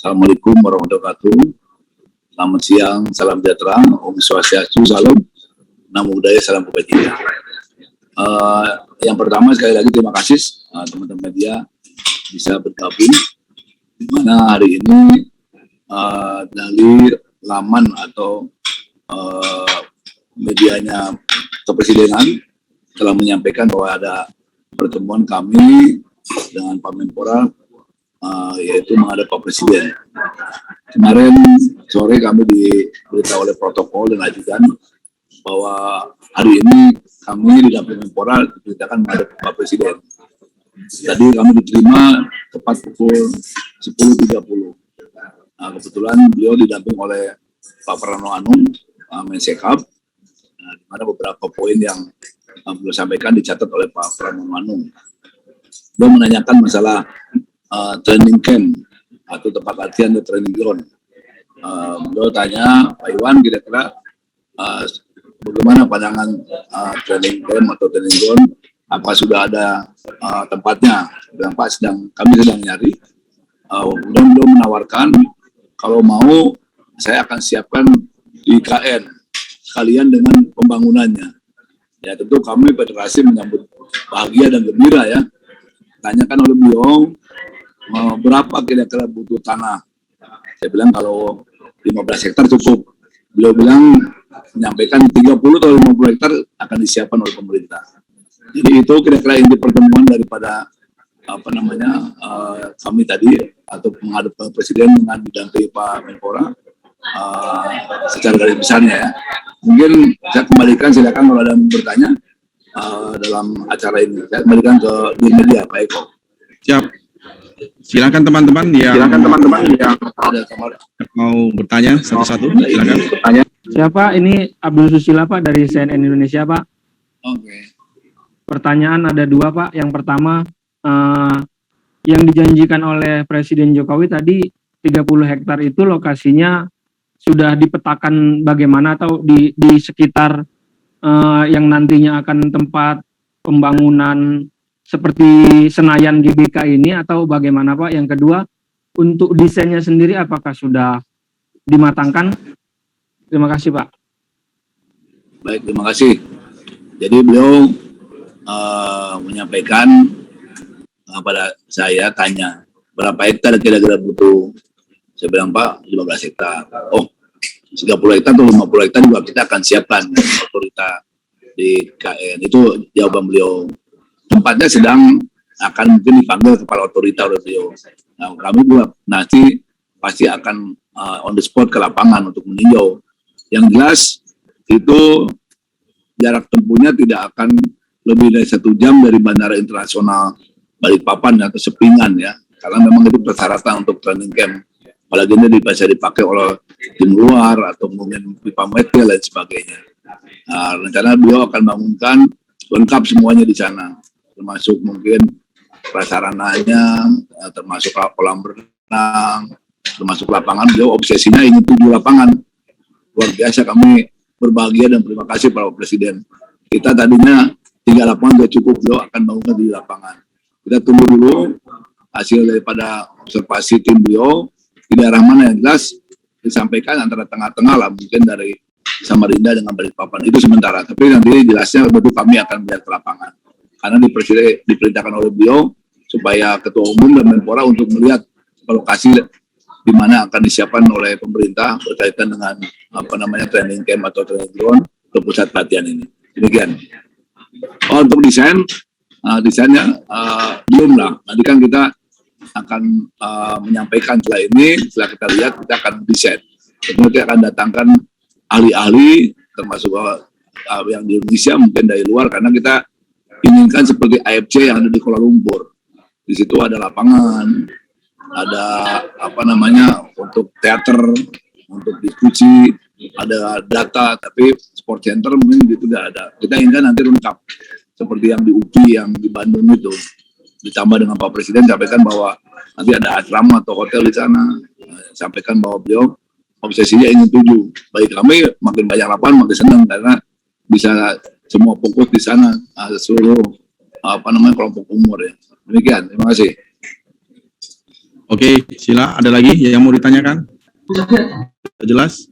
Assalamualaikum warahmatullahi wabarakatuh. Selamat siang, salam sejahtera, Om Swastiastu, salam, Namo Buddhaya, salam kebajikan. Yang pertama sekali lagi terima kasih teman-teman media bisa bergabung, di mana hari ini dari laman atau medianya Kepresidenan telah menyampaikan bahwa ada pertemuan kami dengan Pak Menpora, yaitu menghadap Pak Presiden. Kemarin sore kami diberitahu oleh protokol dan ajudan bahwa hari ini kami di Dapil Menpora diberitakan menghadap Pak Presiden. Tadi kami diterima tepat pukul 10.30. Kebetulan beliau didamping oleh Pak Prano Anung, Mensekap, di mana beberapa poin yang beliau sampaikan dicatat oleh Pak Prano Anung. Beliau menanyakan masalah training camp atau tempat latihan dan training ground. Beliau tanya, Pak Iwan, kira-kira bagaimana pandangan training camp atau training ground? Apa sudah ada tempatnya? Dan Pak kami sedang nyari. Kemudian beliau menawarkan, kalau mau saya akan siapkan di IKN sekalian dengan pembangunannya. Ya tentu kami federasi menyambut bahagia dan gembira ya. Tanyakan oleh beliau, berapa kira-kira butuh tanah? Saya bilang kalau 15 hektar cukup. Beliau bilang menyampaikan 30 atau 50 hektar akan disiapkan oleh pemerintah. Jadi itu kira-kira inti pertemuan daripada kami tadi atau menghadap Pak Presiden dengan didampingi Pak Menpora secara garis besarnya ya. Mungkin saya kembalikan, silakan kalau ada yang bertanya dalam acara ini. Saya kembalikan ke media Pak Eko. Siap. Silakan teman-teman yang ada mau bertanya satu-satu. Silakan bertanya. Siapa? Ini Abdul Susila Pak dari CNN Indonesia Pak. Oke. Pertanyaan ada dua Pak. Yang pertama, yang dijanjikan oleh Presiden Jokowi tadi 30 hektar itu lokasinya sudah dipetakan bagaimana atau di sekitar yang nantinya akan tempat pembangunan seperti Senayan GBK ini atau bagaimana Pak? Yang kedua, untuk desainnya sendiri apakah sudah dimatangkan? Terima kasih Pak. Baik, terima kasih. Jadi beliau menyampaikan pada saya, tanya berapa hektar kira-kira butuh. Saya bilang Pak 15 hektar. Oh 30 hektar atau 50 hektar juga kita akan siapkan otoritas di KN. Itu jawaban beliau. Tempatnya sedang akan mungkin dipanggil kepala otorita oleh beliau. Nah, kami juga nanti pasti akan on the spot ke lapangan untuk meninjau. Yang jelas itu jarak tempuhnya tidak akan lebih dari 1 jam dari Bandara Internasional Balikpapan atau Sepingan ya. Karena memang itu persyaratan untuk training camp. Apalagi ini bisa dipakai oleh tim luar atau mungkin pipa metal dan sebagainya. Nah, rencana beliau akan bangunkan lengkap semuanya di sana. Termasuk mungkin prasarananya, termasuk kolam berenang, termasuk lapangan. Beliau obsesinya ingin 7 lapangan. Luar biasa, kami berbahagia dan terima kasih Pak Presiden. Kita tadinya 3 lapangan sudah cukup, beliau akan bangunkan 7 lapangan. Kita tunggu dulu hasil daripada observasi tim beliau di daerah mana yang jelas disampaikan antara tengah-tengah lah, mungkin dari Samarinda dengan Balikpapan itu sementara. Tapi nanti jelasnya betul kami akan melihat ke lapangan. Karena diperintahkan oleh beliau supaya Ketua Umum dan Menpora untuk melihat lokasi di mana akan disiapkan oleh pemerintah berkaitan dengan training camp atau training ground ke pusat latihan ini. Demikian. Untuk desainnya belum lah. Nanti kan kita akan menyampaikan setelah ini, setelah kita lihat kita akan desain. Kemudian kita akan datangkan ahli-ahli termasuk yang di Indonesia mungkin dari luar, karena kita inginkan seperti AFC yang ada di Kuala Lumpur. Di situ ada lapangan, ada untuk teater, untuk diskusi, ada data, tapi sport center mungkin gitu tidak ada. Kita inginkan nanti lengkap seperti yang di UPI yang di Bandung itu. Ditambah dengan Pak Presiden sampaikan bahwa nanti ada asrama atau hotel di sana. Sampaikan bahwa beliau obsesinya ingin 7. Bagi kami makin banyak lapangan makin senang karena bisa semua fokus di sana, seluruh kelompok umur ya. Demikian, terima kasih. Oke, sila. Ada lagi yang mau ditanyakan? Jelas?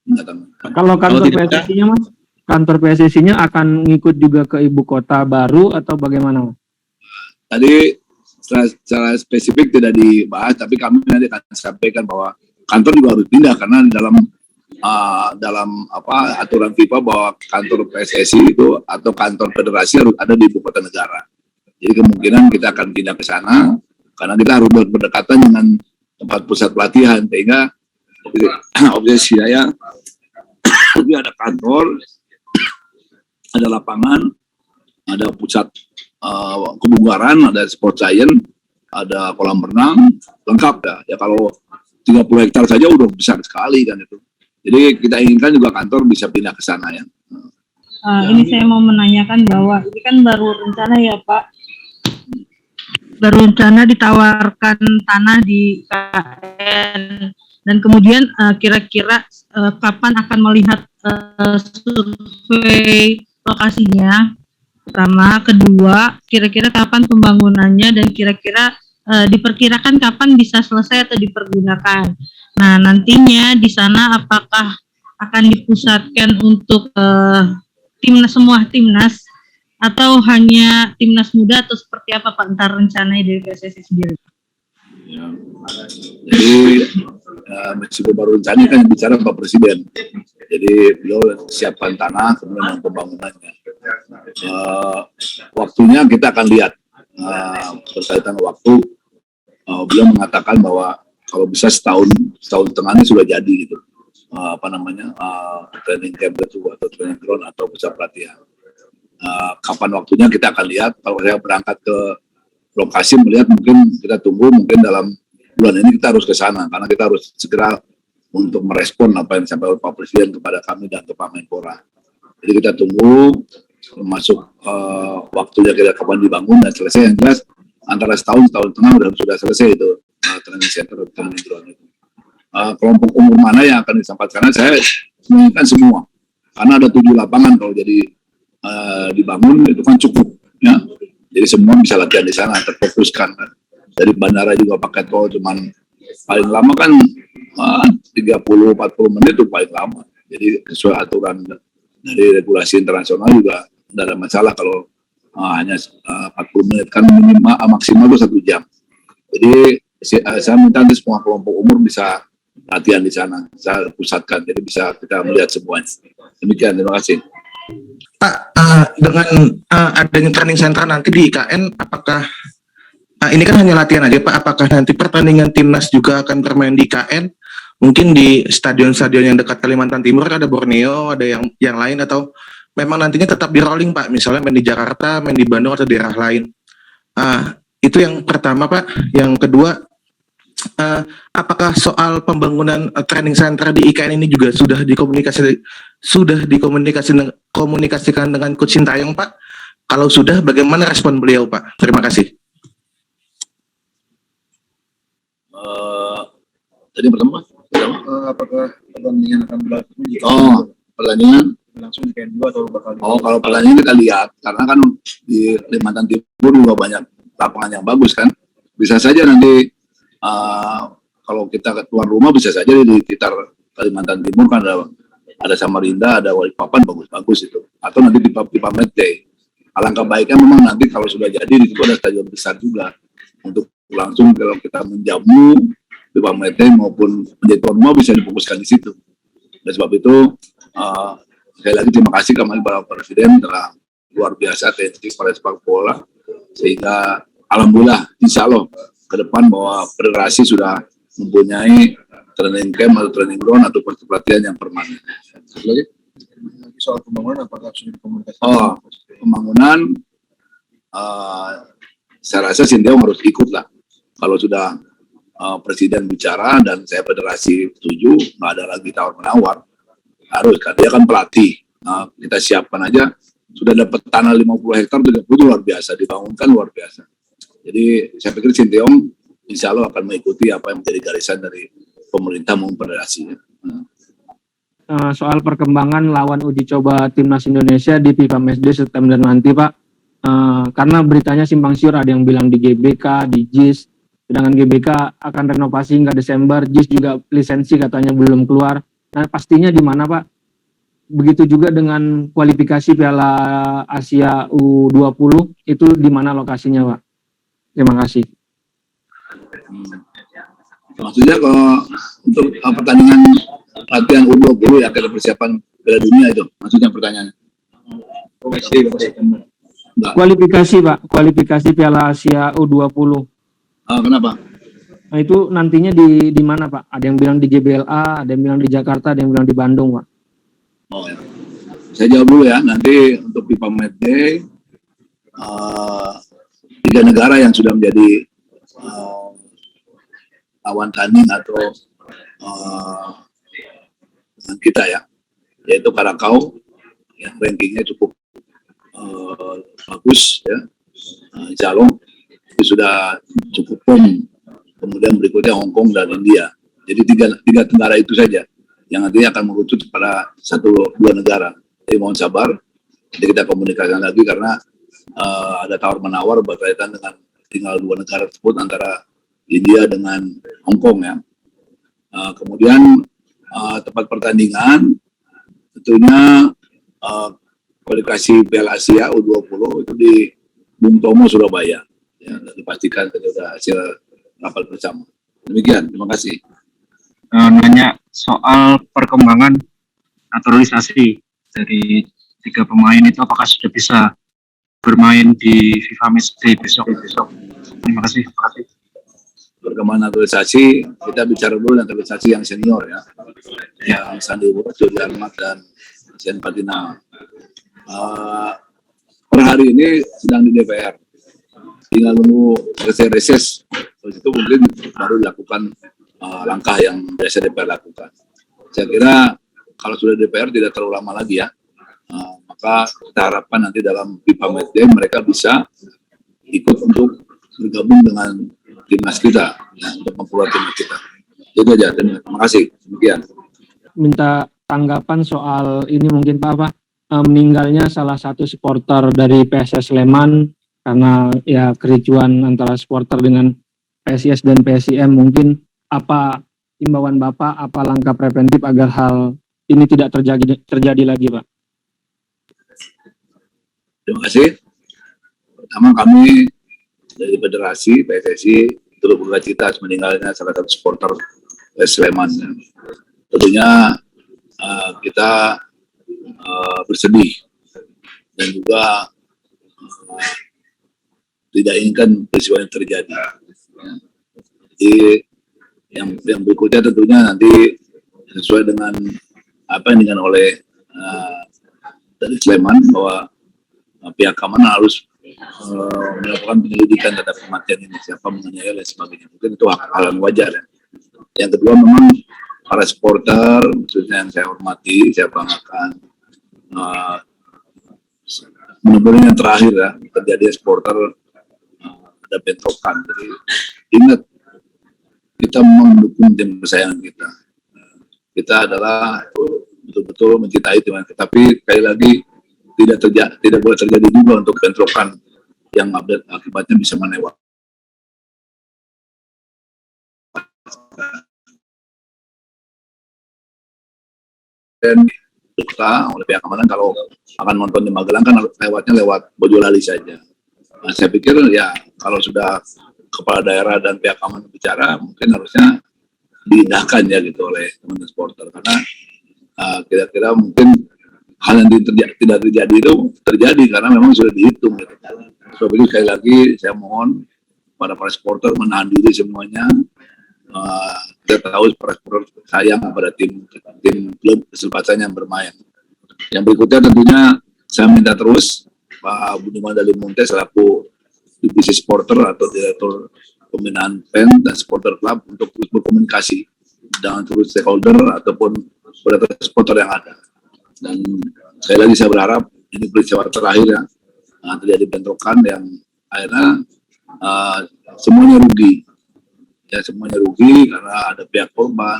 Nggak tahu. Kalau kantor tidak, PSSI-nya Mas, kantor PSSI-nya akan ngikut juga ke ibu kota baru atau bagaimana Mas? Tadi secara spesifik tidak dibahas, tapi kami nanti akan sampaikan bahwa kantor juga harus pindah karena dalam aturan FIFA bahwa kantor PSSI itu atau kantor federasi harus ada di ibu kota negara. Jadi kemungkinan kita akan pindah ke sana karena kita harus berdekatan dengan tempat pusat pelatihan, sehingga obsesi saya jadi ada kantor, ada lapangan, ada pusat kebugaran, ada sport science, ada kolam renang, lengkap ya. Ya kalau 30 hektar saja udah besar sekali kan itu. Jadi kita inginkan juga kantor bisa pindah ke sana ya. Ini saya mau menanyakan bahwa ini kan baru rencana ya Pak, baru rencana ditawarkan tanah di KN, dan kemudian kira-kira kapan akan melihat survei lokasinya? Pertama, kedua, kira-kira kapan pembangunannya dan kira-kira diperkirakan kapan bisa selesai atau dipergunakan. Nah, nantinya di sana apakah akan dipusatkan untuk semua timnas atau hanya timnas muda atau seperti apa Pak ntar rencananya dari PSSI sendiri? Ya. Jadi meskipun baru rencana kan yang bicara Pak Presiden. Jadi beliau siapkan tanah kemudian pembangunannya. Waktunya kita akan lihat berkaitan waktu. Beliau mengatakan bahwa kalau bisa setahun setengahnya sudah jadi gitu. Training camp itu atau training ground atau pusat pelatihan. Kapan waktunya kita akan lihat. Kalau saya berangkat ke lokasi melihat, mungkin kita tunggu, mungkin dalam bulan ini kita harus ke sana karena kita harus segera untuk merespon apa yang disampaikan oleh Pak Presiden kepada kami dan ke Pak Menpora. Jadi kita tunggu masuk waktunya kita kapan dibangun dan selesai. Yang jelas antara setahun setengah sudah selesai itu training center atau training ground itu. Kelompok umur mana yang akan disampaikan? Karena saya menginginkan semua karena ada 7 lapangan kalau jadi dibangun itu kan cukup ya. Jadi semua bisa latihan di sana, terfokuskan kan. Dari bandara juga pakai tol, cuman paling lama kan 30-40 menit itu paling lama. Jadi sesuai aturan dari regulasi internasional juga tidak ada masalah kalau hanya 40 menit kan minimal maksimal itu 1 jam. Jadi saya minta semua kelompok umur bisa latihan di sana, saya pusatkan, jadi bisa kita melihat semuanya. Demikian, terima kasih. Pak, dengan adanya training center nanti di IKN, apakah ini kan hanya latihan aja Pak, apakah nanti pertandingan timnas juga akan bermain di IKN? Mungkin di stadion-stadion yang dekat Kalimantan Timur, ada Borneo, ada yang lain, atau memang nantinya tetap di rolling Pak, misalnya main di Jakarta, main di Bandung, atau daerah lain? Itu yang pertama Pak. Yang kedua, apakah soal pembangunan training center di IKN ini juga sudah dikomunikasikan dengan Coach Sintayong Pak? Kalau sudah, bagaimana respon beliau Pak? Terima kasih. Tadi pertama, apakah pertandingan akan berlangsung? Pertandingan Langsung di KN2 atau bakal? Kalau pertandingan kita lihat, karena kan di Kalimantan Timur juga banyak lapangan yang bagus kan. Bisa saja nanti kalau kita ke tuan rumah bisa saja di sekitar Kalimantan Timur kan ada Samarinda, ada Balikpapan bagus-bagus itu. Atau nanti di Pamete. Alangkah baiknya memang nanti kalau sudah jadi di situ ada stadion besar juga untuk langsung kalau kita menjamu di Pamete maupun menjadi tuan rumah bisa difokuskan di situ. Dan sebab itu sekali lagi terima kasih kami Bapak Presiden telah luar biasa teknik pada sepak bola sehingga alhamdulillah insya Allah ke depan bahwa federasi sudah mempunyai training camp atau training ground atau pelatihan yang permanen. Lagi soal pembangunan apakah sudah dikomunikasikan? Pembangunan saya rasa Sintayong harus ikut lah. Kalau sudah Presiden bicara dan saya federasi setuju, nggak ada lagi tawar-menawar. Harus kan, dia kan pelatih. Kita siapkan aja, sudah dapat tanah 50 hektar, 30 luar biasa, dibangunkan luar biasa. Jadi saya pikir Sintayong insya Allah akan mengikuti apa yang menjadi garisan dari pemerintah maupun federasi. Soal perkembangan lawan uji coba timnas Indonesia di FIFA Matchday September nanti Pak, karena beritanya simpang siur, ada yang bilang di GBK, di JIS, sedangkan GBK akan renovasi hingga Desember, JIS juga lisensi katanya belum keluar. Nah, pastinya di mana, Pak? Begitu juga dengan kualifikasi Piala Asia U20, itu di mana lokasinya, Pak? Terima kasih. Maksudnya kalau untuk pertandingan latihan U20 ya kita persiapan Piala Dunia itu, maksudnya pertanyaannya. Enggak. Kualifikasi, Pak, kualifikasi Piala Asia U20. Kenapa? Nah, itu nantinya di mana, Pak? Ada yang bilang di GBLA, ada yang bilang di Jakarta, ada yang bilang di Bandung, Pak. Oh ya. Saya jawab dulu ya. Nanti untuk FIFA Matchday 3 negara yang sudah menjadi lawan tanding atau dengan kita ya, yaitu Karakau yang rankingnya cukup bagus ya, Jalong itu sudah cukup firm. Kemudian berikutnya Hong Kong dan India. Jadi tiga negara itu saja yang nantinya akan merucut pada 1-2 negara. Jadi mohon sabar, nanti kita komunikasikan lagi karena ada tawar-menawar berkaitan dengan tinggal 2 negara tersebut antara India dengan Hong Kong ya. Kemudian tempat pertandingan tentunya kualifikasi Piala Asia U20 itu di Bung Tomo, Surabaya. Ya, dipastikan tadi sudah hasil rapat bersama. Demikian, terima kasih. Nanya soal perkembangan naturalisasi dari 3 pemain itu apakah sudah bisa bermain di FIFA Matchday besok? Terima kasih. Perkembangan naturalisasi, kita bicara dulu naturalisasi yang senior ya, yang Sandi Wurus, Jody Ahmad dan Sen Patina. Per hari ini sedang di DPR, tinggal nunggu reses, itu mungkin baru dilakukan langkah yang biasa DPR lakukan. Saya kira kalau sudah DPR tidak terlalu lama lagi ya, maka kita harapkan nanti dalam FIFA Matchday mereka bisa ikut untuk bergabung dengan timnas kita, ya, untuk memperkuat timnas kita. Itu aja, terima kasih. Demikian. Minta tanggapan soal ini mungkin Pak, meninggalnya salah satu supporter dari PSS Sleman karena ya kericuan antara supporter dengan PSIS dan PSIM. Mungkin apa imbauan Bapak, apa langkah preventif agar hal ini tidak terjadi lagi, Pak? Terima kasih. Pertama kami dari Federasi PSSI turut berduka cita meninggalnya salah satu supporter Sleman. Tentunya kita bersedih dan juga tidak inginkan peristiwa yang terjadi. Jadi yang berikutnya tentunya nanti sesuai dengan apa yang diinginkan oleh dari Sleman bahwa pihak keamanan harus melakukan penyelidikan terhadap kematian ini, siapa menganiaya dan sebagainya. Mungkin itu hal yang wajar ya. Yang kedua memang para supporter, khususnya yang saya hormati, saya banggakan, benar-benar yang terakhir ya, terjadi supporter ada bentrokan. Jadi ingat, kita memang mendukung tim kesayangan kita. Kita adalah betul-betul mencintai tim kita, tapi sekali lagi tidak boleh terjadi juga untuk bentrokan yang akibatnya bisa menewaskan. Dan kita oleh pihak keamanan kalau akan nonton di Magelang kan lewatnya lewat Boyolali saja. Nah, saya pikir ya kalau sudah kepala daerah dan pihak keamanan bicara mungkin harusnya diindahkan ya gitu oleh teman-teman supporter, karena kira-kira mungkin hal yang tidak terjadi itu terjadi karena memang sudah dihitung gitu. Sebab itu sekali lagi saya mohon para supporter menahan diri semuanya. Kita tahu para supporter sayang pada tim klub kesempatan yang bermain. Yang berikutnya tentunya saya minta terus Pak Budiman Dalimunte selaku divisi supporter atau direktur pembinaan PEN dan supporter klub untuk terus berkomunikasi dengan terus stakeholder ataupun supporter yang ada. Dan sekali lagi saya berharap ini peristiwa terakhir ya, terjadi bentrokan yang akhirnya semuanya rugi. Ya semuanya rugi karena ada pihak korban,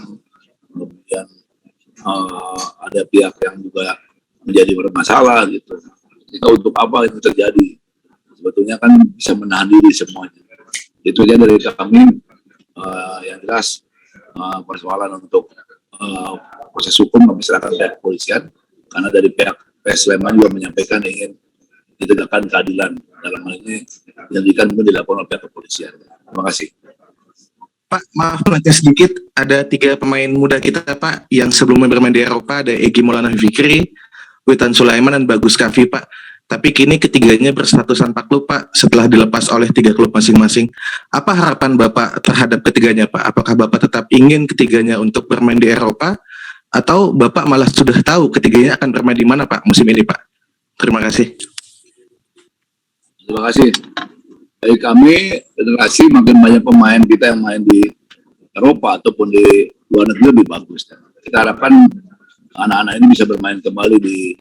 kemudian ada pihak yang juga menjadi bermasalah gitu. Kita untuk apa itu terjadi? Sebetulnya kan bisa menahan diri semuanya. Itu aja dari kami. Yang jelas persoalan untuk proses hukum kami serahkan pihak kepolisian, karena dari pihak Sleman juga menyampaikan ingin ditegakkan keadilan, dalam hal ini yang pun dilakukan oleh pihak kepolisian. Terima kasih. Pak, maaf nanti sedikit, ada 3 pemain muda kita Pak yang sebelumnya bermain di Eropa, ada Egy Maulana Fikri, Witan Sulaiman, dan Bagus Kavi Pak. Tapi kini ketiganya berstatus tanpa klub Pak setelah dilepas oleh 3 klub masing-masing. Apa harapan Bapak terhadap ketiganya Pak? Apakah Bapak tetap ingin ketiganya untuk bermain di Eropa, atau Bapak malah sudah tahu ketiganya akan bermain di mana Pak musim ini Pak? Terima kasih. Terima kasih. Dari kami, federasi makin banyak pemain kita yang main di Eropa ataupun di luar negeri lebih bagus. Kita harapkan anak-anak ini bisa bermain kembali di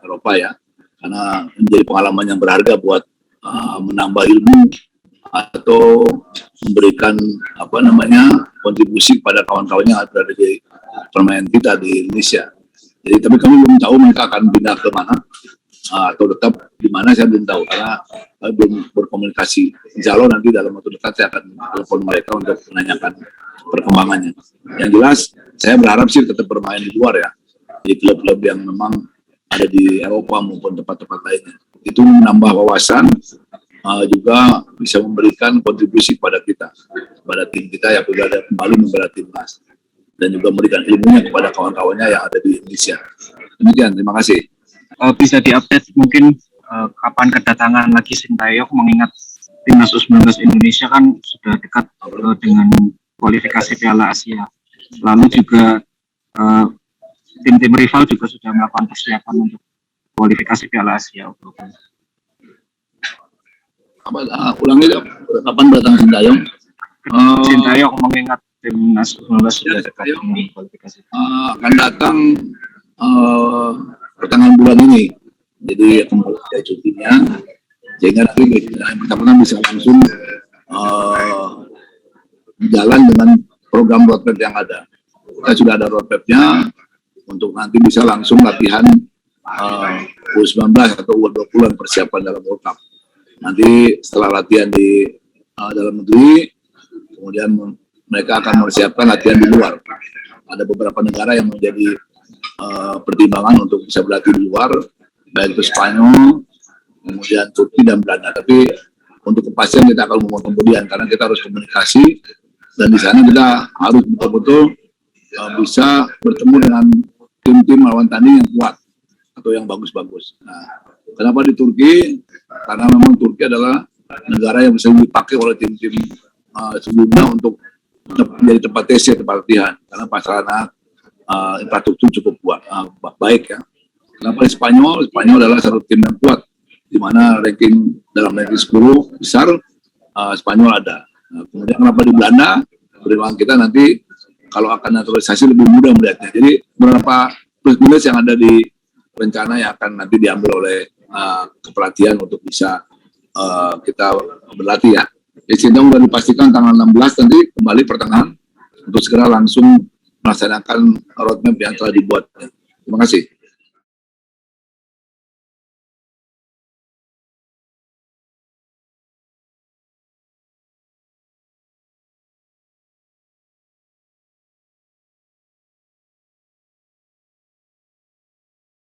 Eropa ya, karena menjadi pengalaman yang berharga buat menambah ilmu atau memberikan kontribusi kepada kawan-kawannya yang berada di permainan kita di Indonesia. Jadi tapi kami belum tahu mereka akan pindah ke mana atau tetap di mana, saya belum tahu karena belum berkomunikasi. Insya Allah nanti dalam waktu dekat saya akan telepon mereka untuk menanyakan perkembangannya. Yang jelas saya berharap sih tetap bermain di luar ya, di klub-klub yang memang ada di Eropa maupun tempat-tempat lainnya. Itu menambah wawasan, juga bisa memberikan kontribusi pada kita, pada tim kita yang sudah kembali membela timnas, dan juga memberikan ilmunya kepada kawan-kawannya yang ada di Indonesia. Demikian, terima kasih. Bisa diupdate mungkin kapan kedatangan lagi Sintayong, mengingat timnas U19 Indonesia kan sudah dekat dengan kualifikasi Piala Asia. Lalu juga tim-tim rival juga sudah melakukan persiapan untuk kualifikasi Piala Asia. Ulangi, kapan datang Sintayong? Sintayong mengingat timnas U19 sudah dekat dengan kualifikasi. Akan datang pertengahan bulan ini, jadi kembali ke cutinya, sehingga nanti yang pertama bisa langsung jalan dengan program roadmap yang ada. Kita sudah ada roadmapnya untuk nanti bisa langsung latihan U19 atau U20 persiapan dalam World Cup. Nanti setelah latihan di dalam negeri, kemudian mereka akan mempersiapkan latihan di luar. Ada beberapa negara yang menjadi pertimbangan untuk bisa berlatih di luar, baik itu Spanyol, kemudian Turki dan Belanda. Tapi untuk kepastian kita akan ngomong kemudian, karena kita harus komunikasi, dan di sana kita harus betul-betul bisa bertemu dengan tim-tim lawan tanding yang kuat atau yang bagus-bagus. Nah, kenapa di Turki? Karena memang Turki adalah negara yang bisa dipakai oleh tim-tim sebelumnya untuk menjadi tempat tes, tempat latihan, karena pasarana infrastruktur cukup kuat, baik ya. Kenapa di Spanyol? Spanyol adalah satu tim yang kuat, di mana dalam ranking 10 besar Spanyol ada. Nah, kemudian kenapa di Belanda? Pertimbangan kita nanti kalau akan naturalisasi lebih mudah melihatnya. Jadi beberapa plus minus yang ada di rencana yang akan nanti diambil oleh kepelatihan untuk bisa kita berlatih ya. Jadi Sintayong sudah dipastikan tanggal 16 nanti kembali pertengahan untuk segera langsung melaksanakan roadmap yang telah dibuat. Terima kasih.